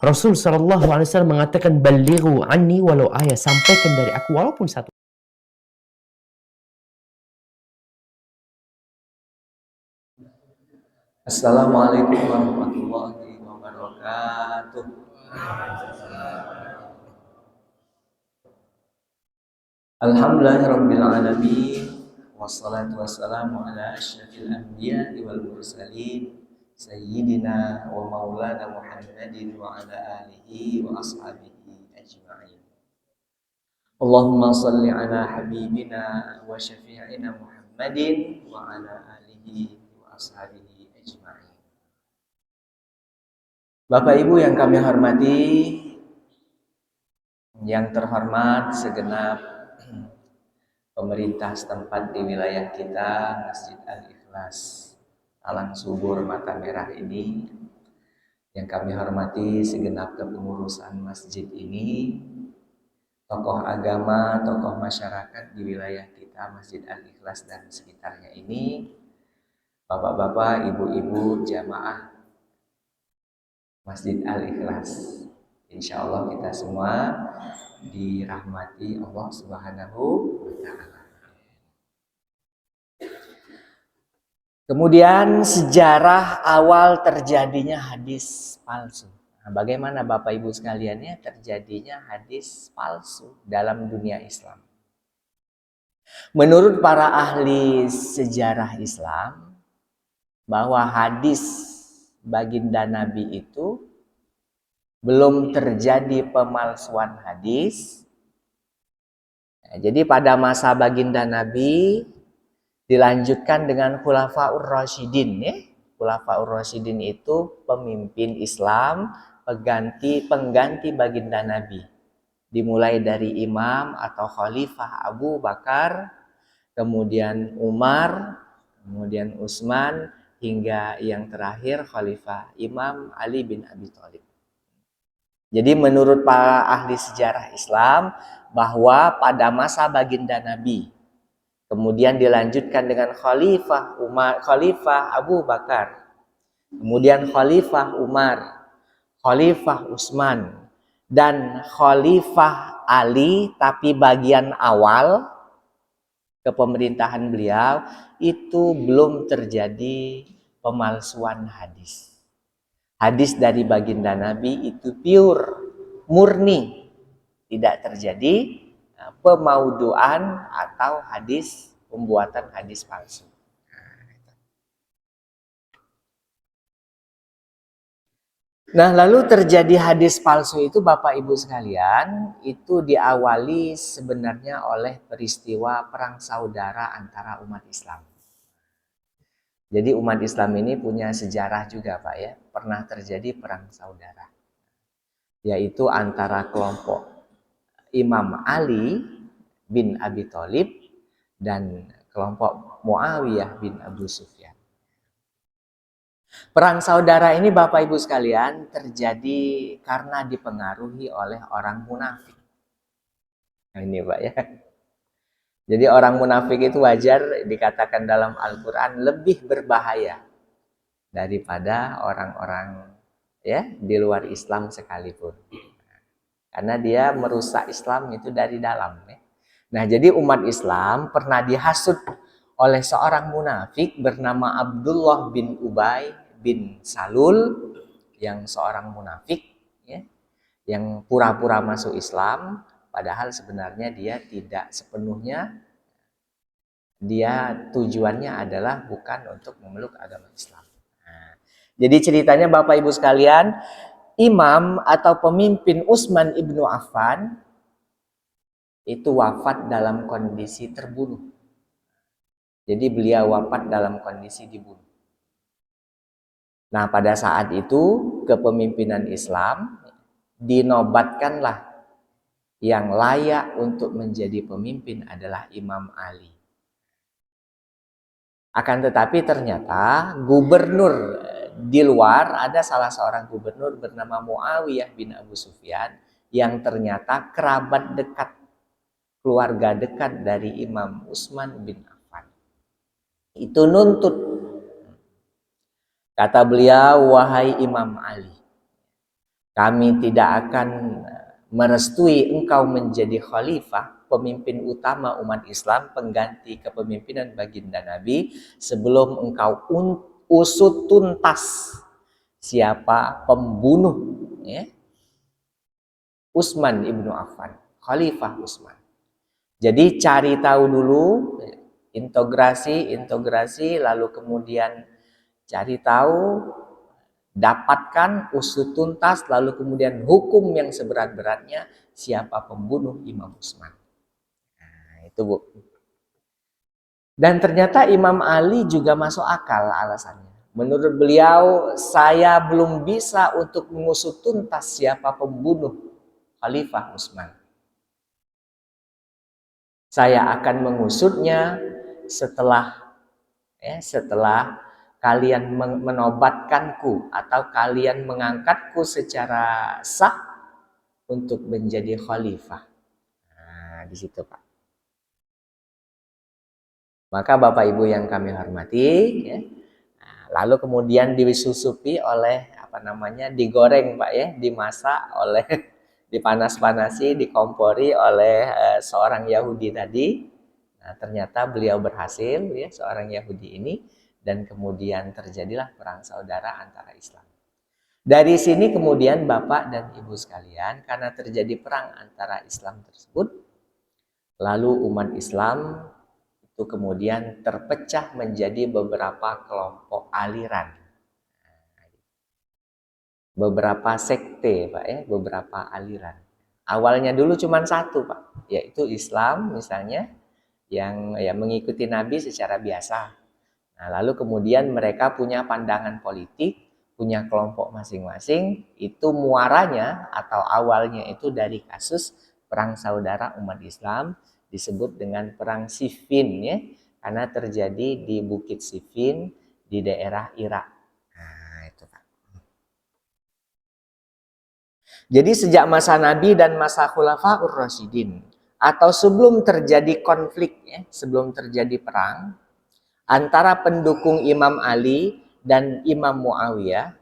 Rasul Shallallahu Alaihi Wasallam mengatakan, "Balighu anni walau ayat," sampaikan dari aku walaupun satu. Assalamualaikum warahmatullahi wabarakatuh. Alhamdulillahirabbil alamin wassalatu wassalamu ala asyrafil anbiya'i wal mursalin sayyidina wa maulana Muhammadin wa ala alihi wa ashabihi ajma'in. Allahumma shalli ala habibina wa syafi'ina Muhammadin wa ala alihi wa ashabihi ajma'in. Bapak Ibu yang kami hormati, yang terhormat segenap pemerintah setempat di wilayah kita, Masjid Al-Ikhlas Talang Subur Mata Merah ini, yang kami hormati segenap kepengurusan masjid ini, tokoh agama, tokoh masyarakat di wilayah kita, Masjid Al-Ikhlas dan sekitarnya ini, bapak-bapak, ibu-ibu, jamaah Masjid Al-Ikhlas. Insya Allah kita semua dirahmati Allah Subhanahu wa Ta'ala. Kemudian sejarah awal terjadinya hadis palsu. Nah, bagaimana Bapak Ibu sekalian ya terjadinya hadis palsu dalam dunia Islam? Menurut para ahli sejarah Islam, bahwa hadis baginda Nabi itu belum terjadi pemalsuan hadis. Nah, jadi pada masa baginda Nabi dilanjutkan dengan Khulafaur Rasyidin ya. Khulafaur Rasyidin itu pemimpin Islam, pengganti baginda Nabi. Dimulai dari imam atau khalifah Abu Bakar, kemudian Umar, kemudian Utsman, hingga yang terakhir khalifah Imam Ali bin Abi Thalib. Jadi menurut para ahli sejarah Islam bahwa pada masa baginda Nabi, kemudian dilanjutkan dengan khalifah Abu Bakar, kemudian khalifah Umar, khalifah Utsman, dan khalifah Ali, tapi bagian awal kepemerintahan beliau itu belum terjadi pemalsuan hadis. Hadis dari baginda Nabi itu pure, murni, tidak terjadi pemauduan atau pembuatan hadis palsu. Nah, lalu terjadi hadis palsu itu Bapak Ibu sekalian, itu diawali sebenarnya oleh peristiwa perang saudara antara umat Islam. Jadi umat Islam ini punya sejarah juga Pak ya, pernah terjadi perang saudara. Yaitu antara kelompok Imam Ali bin Abi Thalib dan kelompok Muawiyah bin Abu Sufyan. Perang saudara ini Bapak Ibu sekalian terjadi karena dipengaruhi oleh orang munafik. Nah, ini Pak ya. Jadi orang munafik itu wajar dikatakan dalam Al-Quran lebih berbahaya daripada orang-orang ya di luar Islam sekalipun. Karena dia merusak Islam itu dari dalam ya. Nah, jadi umat Islam pernah dihasut oleh seorang munafik bernama Abdullah bin Ubay bin Salul, yang seorang munafik ya, yang pura-pura masuk Islam padahal sebenarnya dia tidak sepenuhnya, dia tujuannya adalah bukan untuk memeluk agama Islam. Nah, jadi ceritanya Bapak Ibu sekalian, imam atau pemimpin Utsman ibnu Affan itu wafat dalam kondisi terbunuh. Jadi beliau wafat dalam kondisi dibunuh. Nah, pada saat itu kepemimpinan Islam dinobatkanlah yang layak untuk menjadi pemimpin adalah Imam Ali. Akan tetapi ternyata gubernur di luar, ada salah seorang gubernur bernama Muawiyah bin Abu Sufyan yang ternyata kerabat dekat, keluarga dekat dari Imam Utsman bin Affan. Itu nuntut. Kata beliau, wahai Imam Ali, Kami tidak akan merestui engkau menjadi khalifah, pemimpin utama umat Islam, pengganti kepemimpinan baginda Nabi, sebelum engkau usut tuntas siapa pembunuh, ya, Utsman ibnu Affan, Khalifah Utsman. Jadi cari tahu dulu, integrasi, lalu kemudian cari tahu, dapatkan, usut tuntas, lalu kemudian hukum yang seberat-beratnya siapa pembunuh Imam Utsman. Nah, itu Bu. Dan ternyata Imam Ali juga masuk akal alasannya. Menurut beliau, saya belum bisa untuk mengusut tuntas siapa pembunuh Khalifah Utsman. Saya akan mengusutnya setelah kalian menobatkanku atau kalian mengangkatku secara sah untuk menjadi khalifah. Nah, di situ Pak. Maka Bapak Ibu yang kami hormati, ya, lalu kemudian disusupi oleh digoreng Pak ya, dimasak oleh dipanas-panasi, dikompori oleh seorang Yahudi tadi. Nah, ternyata beliau berhasil ya, seorang Yahudi ini, dan kemudian terjadilah perang saudara antara Islam. Dari sini kemudian Bapak dan Ibu sekalian, karena terjadi perang antara Islam tersebut, lalu umat Islam itu kemudian terpecah menjadi beberapa kelompok aliran. Beberapa sekte Pak ya, beberapa aliran. Awalnya dulu cuma satu Pak, yaitu Islam misalnya, yang ya mengikuti Nabi secara biasa. Nah, lalu kemudian mereka punya pandangan politik, punya kelompok masing-masing, itu muaranya atau awalnya itu dari kasus perang saudara umat Islam, disebut dengan perang Siffin ya, karena terjadi di Bukit Siffin di daerah Irak. Nah, itu Pak. Jadi sejak masa Nabi dan masa Khulafaur Rasyidin, atau sebelum terjadi konflik ya, sebelum terjadi perang antara pendukung Imam Ali dan Imam Muawiyah,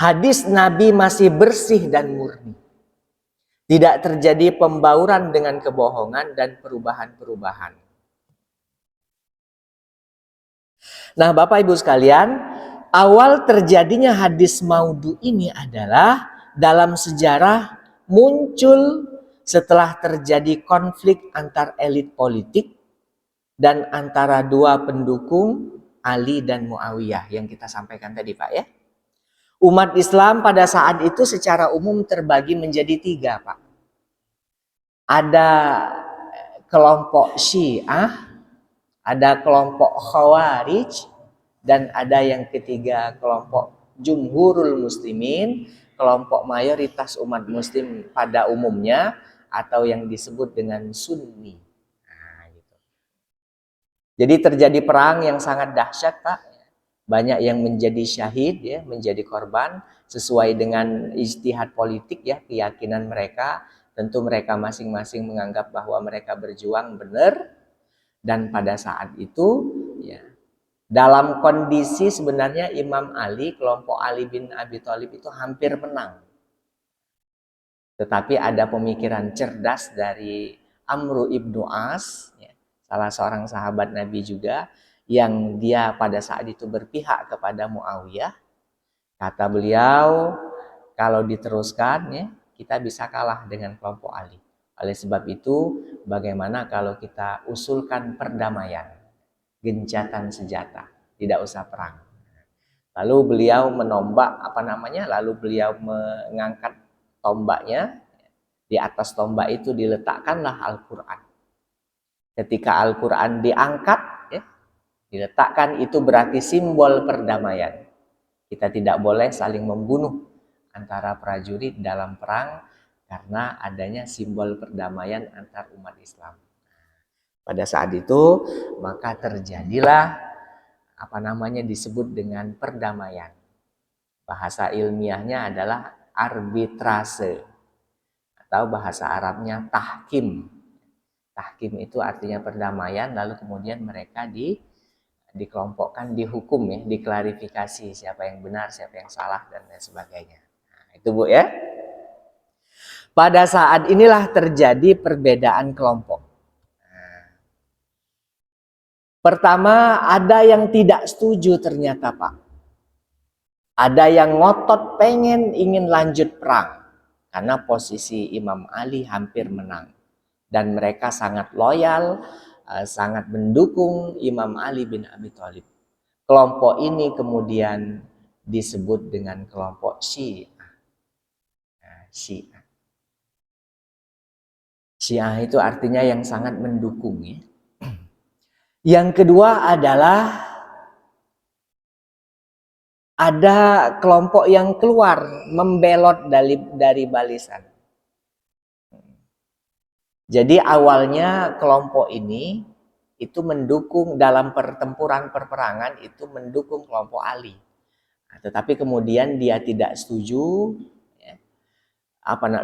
hadis Nabi masih bersih dan murni. Tidak terjadi pembauran dengan kebohongan dan perubahan-perubahan. Nah, Bapak Ibu sekalian, awal terjadinya hadis maudhu ini adalah dalam sejarah muncul setelah terjadi konflik antar elit politik dan antara dua pendukung Ali dan Muawiyah yang kita sampaikan tadi Pak ya. Umat Islam pada saat itu secara umum terbagi menjadi tiga Pak. Ada kelompok Syiah, ada kelompok Khawarij, dan ada yang ketiga kelompok Jumhurul Muslimin, kelompok mayoritas umat muslim pada umumnya, atau yang disebut dengan Sunni. Nah, gitu. Jadi terjadi perang yang sangat dahsyat Pak. Banyak yang menjadi syahid ya, menjadi korban sesuai dengan ijtihad politik ya, keyakinan mereka. Tentu mereka masing-masing menganggap bahwa mereka berjuang benar, dan pada saat itu ya, dalam kondisi sebenarnya Imam Ali, kelompok Ali bin Abi Thalib itu hampir menang. Tetapi ada pemikiran cerdas dari Amru ibnu As, ya, salah seorang sahabat Nabi juga, yang dia pada saat itu berpihak kepada Muawiyah. Kata beliau, kalau diteruskan ya, kita bisa kalah dengan kelompok Ali. Oleh sebab itu, bagaimana kalau kita usulkan perdamaian, gencatan senjata, tidak usah perang. Lalu beliau lalu beliau mengangkat tombaknya, di atas tombak itu diletakkanlah Al-Quran. Ketika Al-Quran diangkat, ya, diletakkan, itu berarti simbol perdamaian. Kita tidak boleh saling membunuh antara prajurit dalam perang karena adanya simbol perdamaian antar umat Islam. Pada saat itu maka terjadilah disebut dengan perdamaian. Bahasa ilmiahnya adalah arbitrase atau bahasa Arabnya tahkim. Tahkim itu artinya perdamaian, lalu kemudian mereka dikelompokkan, dihukum ya, diklarifikasi siapa yang benar, siapa yang salah, dan lain sebagainya. Nah, Itu Bu ya. Pada saat inilah terjadi perbedaan kelompok. Pertama, ada yang tidak setuju ternyata Pak. Ada yang ngotot pengen ingin lanjut perang. Karena posisi Imam Ali hampir menang. Dan mereka sangat loyal, sangat mendukung Imam Ali bin Abi Thalib. Kelompok ini kemudian disebut dengan kelompok Syiah. Syiah. Syiah itu artinya yang sangat mendukung ya. Yang kedua adalah ada kelompok yang keluar membelot dari barisan. Jadi awalnya kelompok ini itu mendukung dalam pertempuran peperangan itu mendukung kelompok Ali. Nah, tetapi kemudian dia tidak setuju, ya,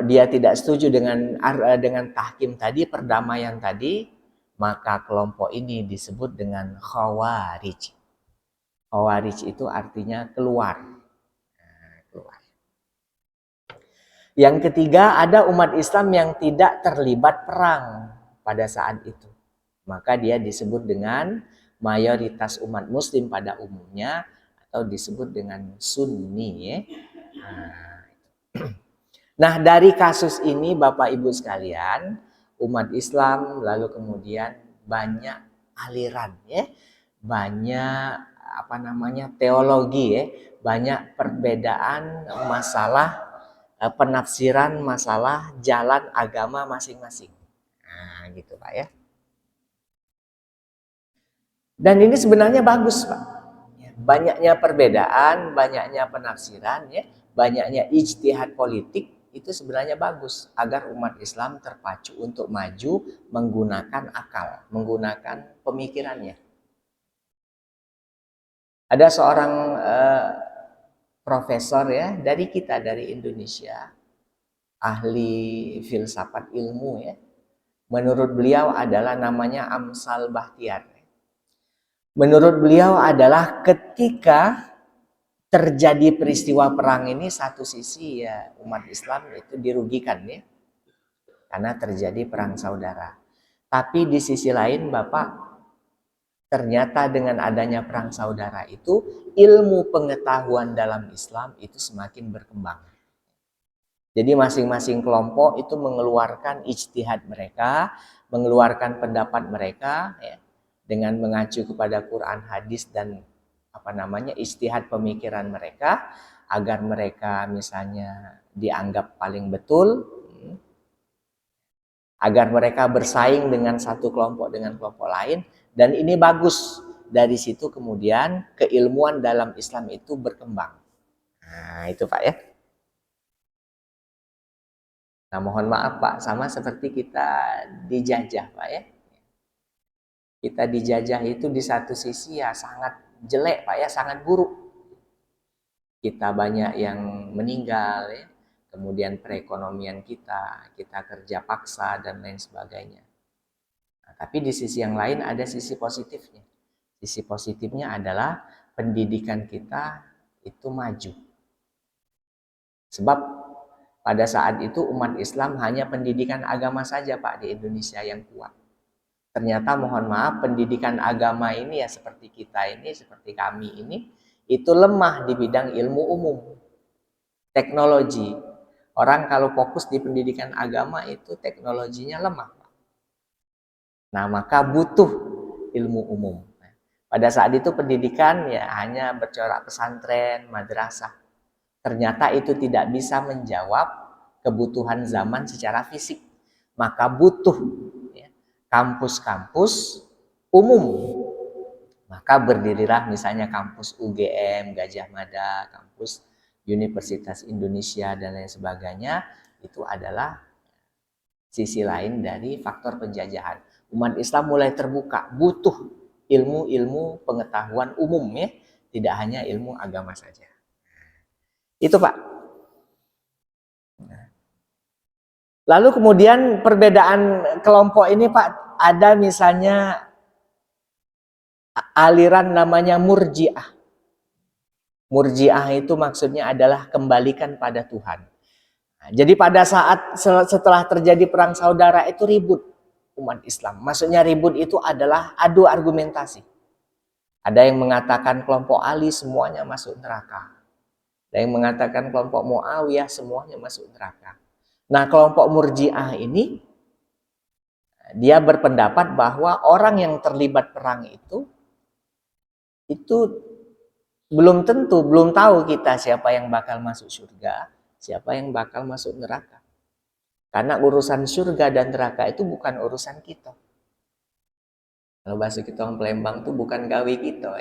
dia tidak setuju dengan tahkim tadi, perdamaian tadi, maka kelompok ini disebut dengan Khawarij. Khawarij itu artinya keluar. Nah, keluar. Yang ketiga, ada umat Islam yang tidak terlibat perang pada saat itu. Maka dia disebut dengan mayoritas umat Muslim pada umumnya atau disebut dengan Sunni. Ya. Nah, dari kasus ini Bapak Ibu sekalian, umat Islam lalu kemudian banyak aliran ya. Banyak teologi ya, banyak perbedaan masalah penafsiran masalah jalan agama masing-masing. Nah, gitu Pak ya. Dan ini sebenarnya bagus Pak. Banyaknya perbedaan, banyaknya penafsiran ya, banyaknya ijtihad politik itu sebenarnya bagus agar umat Islam terpacu untuk maju menggunakan akal, menggunakan pemikirannya. Ada seorang profesor ya dari Indonesia, ahli filsafat ilmu ya. Menurut beliau adalah namanya Amsal Bahtiar. Menurut beliau adalah ketika terjadi peristiwa perang ini satu sisi ya umat Islam itu dirugikan ya. Karena terjadi perang saudara. Tapi di sisi lain Bapak, ternyata dengan adanya perang saudara itu ilmu pengetahuan dalam Islam itu semakin berkembang. Jadi masing-masing kelompok itu mengeluarkan ijtihad mereka, mengeluarkan pendapat mereka ya, dengan mengacu kepada Quran, hadis dan ijtihad pemikiran mereka agar mereka misalnya dianggap paling betul, agar mereka bersaing dengan satu kelompok dengan kelompok lain. Dan ini bagus. Dari situ kemudian keilmuan dalam Islam itu berkembang. Nah itu Pak ya. Nah mohon maaf Pak, sama seperti kita dijajah Pak ya. Kita dijajah itu di satu sisi ya sangat jelek Pak ya, sangat buruk. Kita banyak yang meninggal ya. Kemudian perekonomian kita kerja paksa dan lain sebagainya. Nah, tapi di sisi yang lain ada sisi positifnya. Sisi positifnya adalah pendidikan kita itu maju. Sebab pada saat itu umat Islam hanya pendidikan agama saja Pak di Indonesia yang kuat. Ternyata mohon maaf pendidikan agama ini ya seperti kita ini, seperti kami ini, itu lemah di bidang ilmu umum. Teknologi. Orang kalau fokus di pendidikan agama itu teknologinya lemah. Nah maka butuh ilmu umum. Pada saat itu pendidikan ya hanya bercorak pesantren, madrasah. Ternyata itu tidak bisa menjawab kebutuhan zaman secara fisik. Maka butuh ya, kampus-kampus umum. Maka berdirilah misalnya kampus UGM, Gajah Mada, kampus Universitas Indonesia dan lain sebagainya. Itu adalah sisi lain dari faktor penjajahan. Umat Islam mulai terbuka, butuh ilmu-ilmu pengetahuan umum ya, tidak hanya ilmu agama saja. Itu Pak. Lalu kemudian perbedaan kelompok ini Pak, ada misalnya aliran namanya Murji'ah. Murji'ah itu maksudnya adalah kembalikan pada Tuhan. Nah, jadi pada saat setelah terjadi perang saudara itu ribut umat Islam. Maksudnya ribut itu adalah adu argumentasi. Ada yang mengatakan kelompok Ali semuanya masuk neraka. Ada yang mengatakan kelompok Muawiyah semuanya masuk neraka. Nah, kelompok Murji'ah ini dia berpendapat bahwa orang yang terlibat perang itu belum tentu, belum tahu kita siapa yang bakal masuk surga, siapa yang bakal masuk neraka. Karena urusan surga dan neraka itu bukan urusan kita. Kalau bahasa kita orang Palembang itu bukan gawe kita,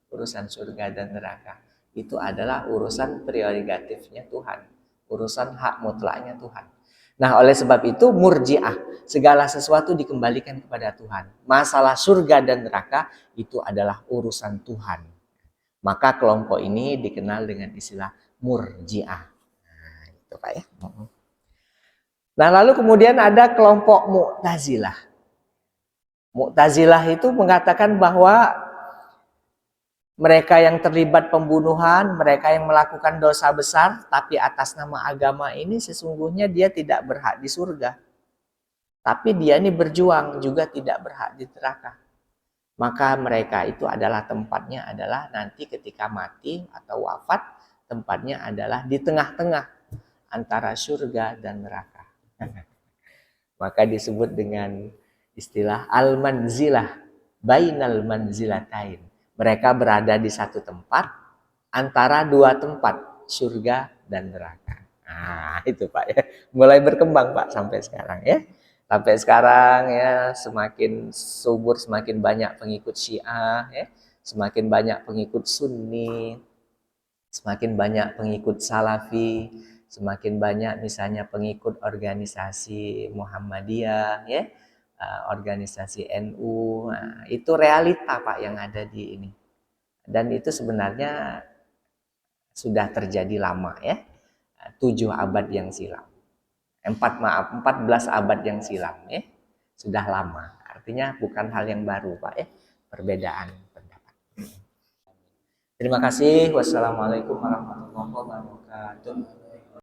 urusan surga dan neraka. Itu adalah urusan prerogatifnya Tuhan, urusan hak mutlaknya Tuhan. Nah, oleh sebab itu Murji'ah, segala sesuatu dikembalikan kepada Tuhan. Masalah surga dan neraka itu adalah urusan Tuhan. Maka kelompok ini dikenal dengan istilah Murji'ah. Nah, itu Pak ya. Nah, lalu kemudian ada kelompok Mu'tazilah. Mu'tazilah itu mengatakan bahwa mereka yang terlibat pembunuhan, mereka yang melakukan dosa besar, tapi atas nama agama ini sesungguhnya dia tidak berhak di surga. Tapi dia ini berjuang juga tidak berhak di neraka. Maka mereka itu adalah tempatnya adalah nanti ketika mati atau wafat, tempatnya adalah di tengah-tengah antara surga dan neraka. Maka disebut dengan istilah al-manzilah bainal manzilatain. Mereka berada di satu tempat antara dua tempat, surga dan neraka. Nah, itu Pak ya. Mulai berkembang Pak sampai sekarang ya. Sampai sekarang ya semakin subur, semakin banyak pengikut Syiah ya, semakin banyak pengikut Sunni, semakin banyak pengikut Salafi, semakin banyak misalnya pengikut organisasi Muhammadiyah ya, organisasi NU. Nah, itu realita Pak yang ada di ini. Dan itu sebenarnya sudah terjadi lama ya. 7 abad yang silam. 14 abad yang silam ya. Sudah lama. Artinya bukan hal yang baru Pak ya. Perbedaan pendapat. Terima kasih. Wassalamualaikum warahmatullahi wabarakatuh.